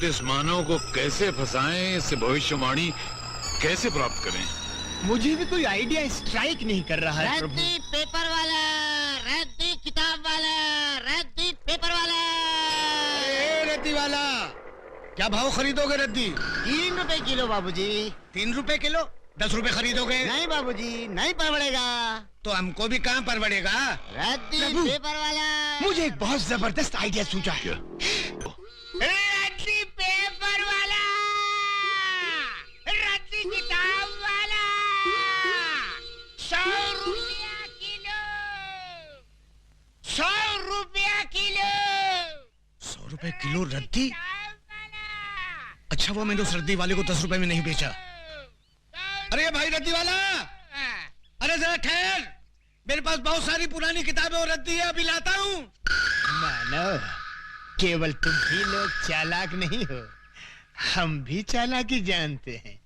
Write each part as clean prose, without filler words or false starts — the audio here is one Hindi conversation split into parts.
इस मानव को कैसे फंसाएं, इससे भविष्यवाणी कैसे प्राप्त करें? मुझे भी कोई आइडिया स्ट्राइक नहीं कर रहा है प्रभु। रद्दी पेपर वाला, रद्दी किताब वाला, रद्दी पेपर वाला। रद्दी वाला, क्या भाव खरीदोगे रद्दी? 3 रुपए किलो बाबूजी। 3 रुपए किलो? 10 रुपए खरीदोगे? नहीं बाबूजी, नहीं परवड़ेगा। तो हमको भी कहाँ परवड़ेगा? रद्दी पेपर वाला। मुझे एक बहुत जबरदस्त आइडिया सूझा है। रद्दी पेपर वाला, रद्दी किताब वाला, 100 रुपया किलो, 100 रुपया किलो। 100 रुपए किलो रद्दी? अच्छा, वो मैंने उस रद्दी वाले को 10 रुपए में नहीं बेचा। अरे भाई रद्दी वाला, अरे जरा ठहर, मेरे पास बहुत सारी पुरानी किताबें और रद्दी है, अभी लाता हूँ। मानव, केवल तुम ही लोग चालाक नहीं हो, हम भी चालाकी जानते हैं।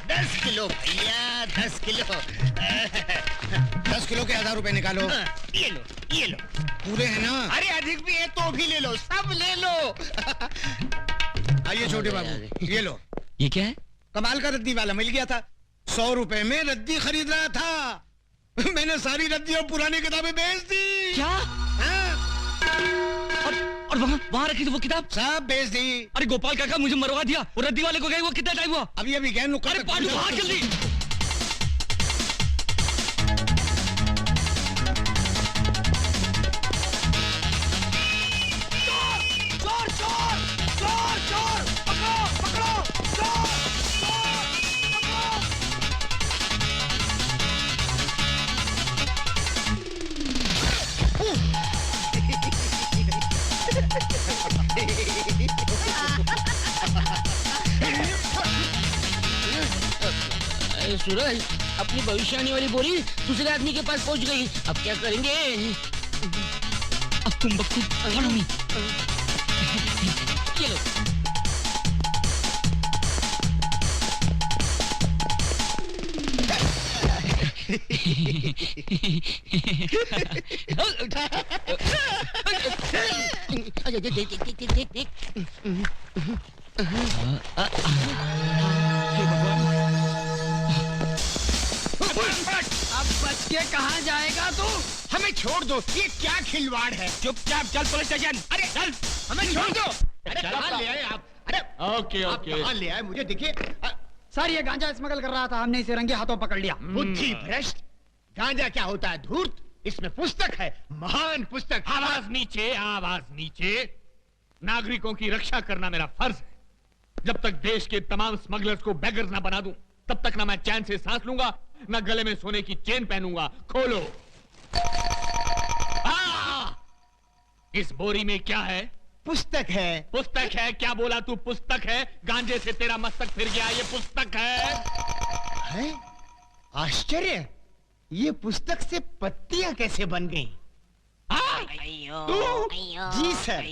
दस किलो भैया, 10 किलो। 10 किलो के 1000 रुपए निकालो। ये लो, ये लो। पूरे हैं ना? अरे अधिक भी है तो भी ले लो, सब ले लो। आइए छोटे बाबू, ये लो। ये क्या है? कमाल का रद्दी वाला मिल गया था। 100 रुपए में रद्दी खरीद रहा था। मैंने सारी रद्दी और पुरानी किताबें बेच दी। क्या? और वहाँ रखी थी वो किताब? सब बेच दी। अरे गोपाल काका, मुझे मरवा दिया। वो रद्दी वाले को गए वो कितना टाइम हुआ? अभी गए। अरे पांडू, भाग जल्दी। चोर चोर चोर चोर, पकड़ो पकड़ो, चोर सूरज, अपनी भविष्यवाणी वाली बोरी दूसरे आदमी के पास पहुंच गई। अब क्या करेंगे? अब तुम बच्चे follow me। ये लो। अब बच के कहाँ जाएगा तू? हमें छोड़ दो, ये क्या खिलवाड़ है? चुपचाप चल पुलिस स्टेशन। अरे चल, हमें छोड़ दो। अरे कहाँ ले आए आप? अरे ओके आप कहाँ ले आए? मुझे देखिए। सर, ये गांजा स्मगल कर रहा था, हमने इसे रंगे हाथों पकड़ लिया। बुद्धि भ्रष्ट। गांजा क्या होता है? धूर्त। इसमें पुस्तक है, महान पुस्तक। आवाज नीचे, आवाज नीचे। नागरिकों की रक्षा करना मेरा फर्ज है। जब तक देश के तमाम स्मगलर्स को बेगर्स ना बना दूं, तब तक ना मैं चैन से सांस लूंगा, ना गले में सोने की चेन पहनूंगा। खोलो। इस बोरी में क्या है? पुस्तक है। पुस्तक है? क्या बोला तू? पुस्तक है? गांजे से तेरा मस्तक फिर गया, ये पुस्तक है। आश्चर्य, ये पुस्तक से पत्तियां कैसे बन गई? जी सर,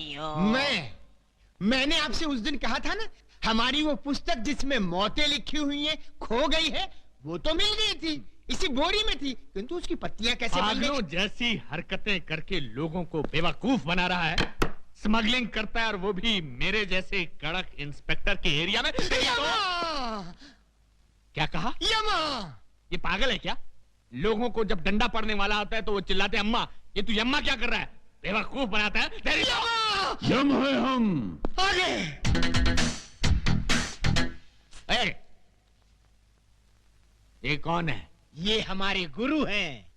मैंने आपसे उस दिन कहा था ना, हमारी वो पुस्तक जिसमें मौतें लिखी हुई हैं खो गई है, वो तो मिल गई थी, इसी बोरी में थी, किंतु उसकी पत्तियां कैसे बन गई? जैसी हरकतें करके लोगों को बेवकूफ बना रहा है। स्मगलिंग करता है, और वो भी मेरे जैसे कड़क इंस्पेक्टर के एरिया में। क्या कहा? यमा। ये पागल है क्या? लोगों को जब डंडा पड़ने वाला होता है तो वो चिल्लाते हैं अम्मा। ये तू यम्मा क्या कर रहा है? बेवकूफ बनाता है। तेरी यम है हम। आगे। ये कौन है? ये हमारे गुरु हैं।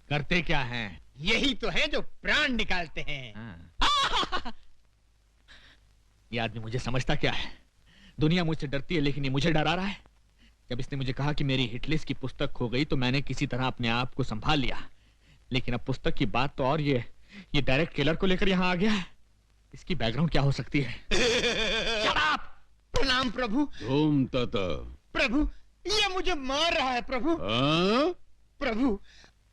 करते क्या हैं? यही तो है जो प्राण निकालते हैं। ये आदमी मुझे समझता क्या है? दुनिया मुझसे डरती है, लेकिन ये मुझे डरा रहा है। जब इसने मुझे कहा कि मेरी हिटलिस्ट की पुस्तक खो गई, तो मैंने किसी तरह अपने आप को संभाल लिया। लेकिन अब पुस्तक की बात तो और ये डायरेक्ट किलर को लेकर यहाँ आ गया है। इसकी बैकग्राउंड क्या हो सकती है? प्रणाम प्रभु। ओम तथा। प्रभु, ये मुझे मार रहा है प्रभु। हाँ? प्रभु,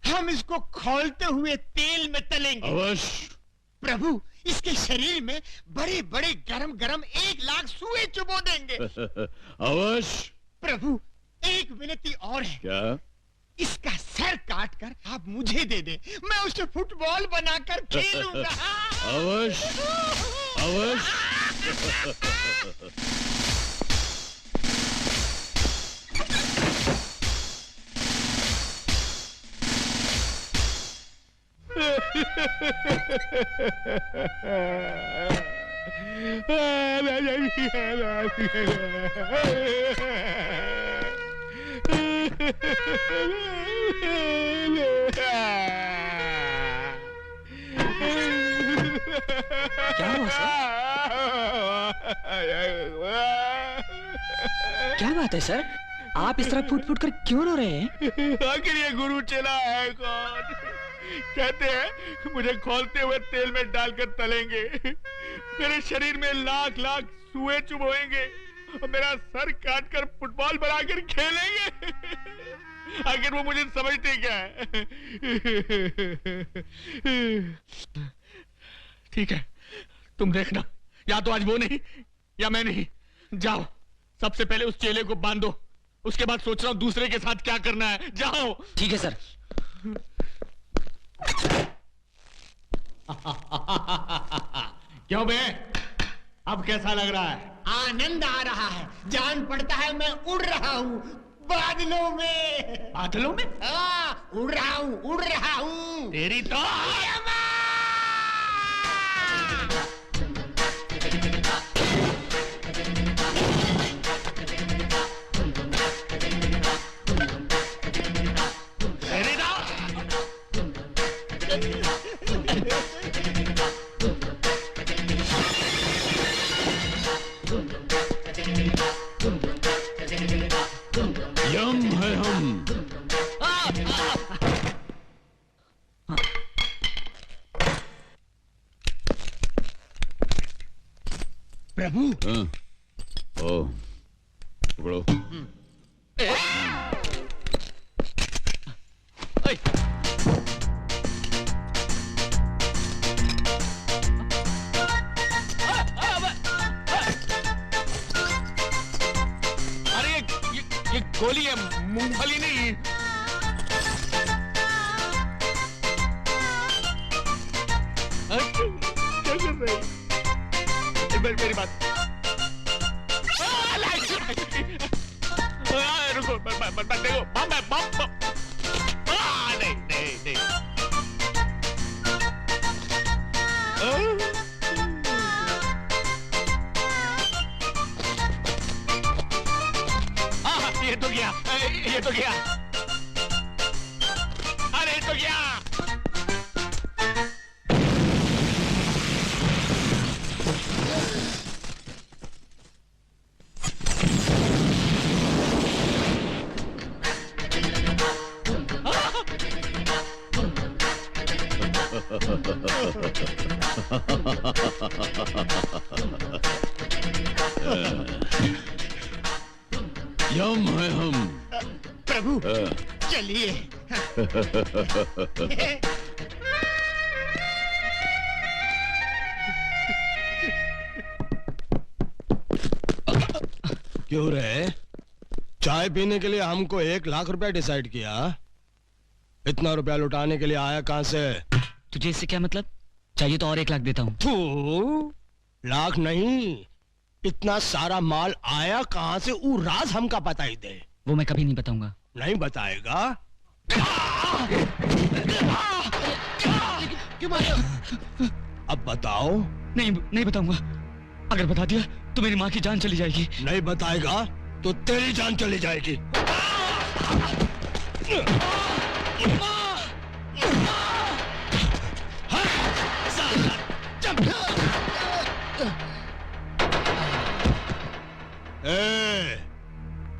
हम इसको खौलते हुए तेल में तलेंगे। अवश्य। प्रभु, इसके शरीर में बड़े बड़े गरम गरम 1,00,000 सुए चुबो देंगे। अवश्य। प्रभु, एक विनती और है। क्या? इसका सर काट कर आप मुझे दे दे, मैं उसे फुटबॉल बनाकर खेलूंगा। अवश्य अवश्य। क्या हुआ सर? क्या बात है सर? आप इस तरह फूट फूट कर क्यों रो रहे हैं? आखिर ये गुरु चला है कौन? कहते हैं मुझे खौलते हुए तेल में डालकर तलेंगे, मेरे शरीर में लाख लाख सुए चुभोएंगे और मेरा सर काट कर फुटबॉल बनाकर खेलेंगे। आखिर वो मुझे समझते क्या है? ठीक है, तुम देखना, या तो आज वो नहीं या मैं नहीं। जाओ, सबसे पहले उस चेले को बांधो, उसके बाद सोच रहा हूं दूसरे के साथ क्या करना है। जाओ। ठीक है सर। क्यों बे, अब कैसा लग रहा है? आनंद आ रहा है, जान पड़ता है मैं उड़ रहा हूँ बादलों में। बादलों में? हाँ, उड़ रहा हूँ। तेरी तो यम है हम। प्रभु, हाँ। ओ, पकड़ो। अरे ये गोली है, मूंगफली नहीं। क्या कर रहे हैं? मेरी बात रुको, देखो बम है, बम। नहीं। ये तो गया। अरे ये तो गया। यम है हम। प्रभु, चलिए। क्यों रे? चाय पीने के लिए हमको 1,00,000 रुपया डिसाइड किया। इतना रुपया लुटाने के लिए आया कहां से? तुझे इससे क्या मतलब? चाहिए तो और 1,00,000 देता हूँ। तू लाख नहीं, इतना सारा माल आया कहां से? वो राज हमका बता ही दे। वो मैं कभी नहीं बताऊंगा। नहीं बताएगा? अब बताओ। नहीं बताऊंगा। अगर बता दिया तो मेरी माँ की जान चली जाएगी। नहीं बताएगा तो तेरी जान चली जाएगी।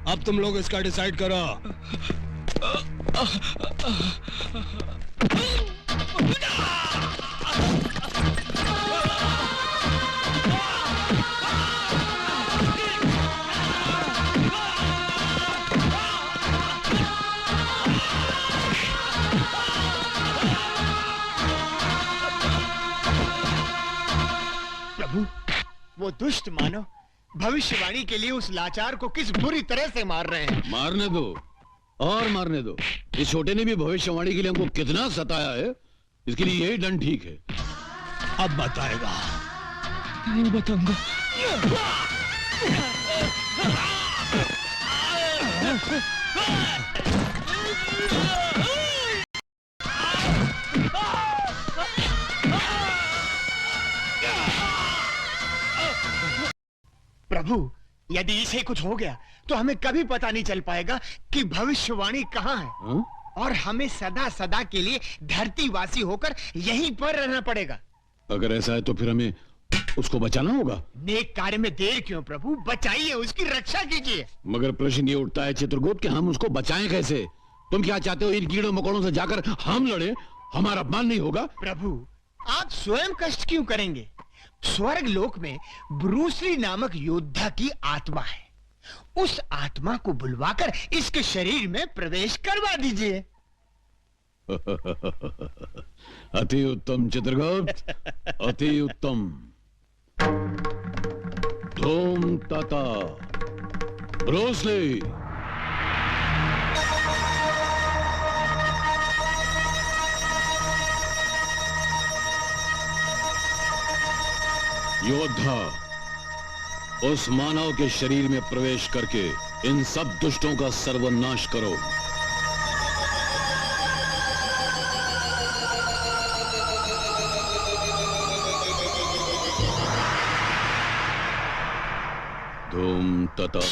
अब तुम लोग इसका डिसाइड करो। वो दुष्ट मानव भविष्यवाणी के लिए उस लाचार को किस बुरी तरह से मार रहे हैं। मारने दो और मारने दो। इस छोटे ने भी भविष्यवाणी के लिए हमको कितना सताया है, इसके लिए यही दंड ठीक है। अब बताएगा। नहीं बताऊंगा। प्रभु, यदि इसे कुछ हो गया तो हमें कभी पता नहीं चल पाएगा कि भविष्यवाणी कहाँ है। हाँ? और हमें सदा सदा के लिए धरतीवासी होकर यहीं पर रहना पड़ेगा। अगर ऐसा है तो फिर हमें उसको बचाना होगा। नेक कार्य में देर क्यों प्रभु, बचाइए, उसकी रक्षा कीजिए। मगर प्रश्न ये उठता है चित्रगुप्त कि हम उसको बचाएं कैसे? तुम क्या चाहते हो, इन कीड़ों मकोड़ों से जाकर हम लड़े? हमारा अपमान नहीं होगा? प्रभु, आप स्वयं कष्ट क्यों करेंगे? स्वर्ग लोक में ब्रूसली नामक योद्धा की आत्मा है। उस आत्मा को बुलवाकर इसके शरीर में प्रवेश करवा दीजिए। अति उत्तम चित्रगुप्त, अति उत्तम। धूम तथा ब्रूसली। योद्धा, उस मानव के शरीर में प्रवेश करके इन सब दुष्टों का सर्वनाश करो। धूम तथा।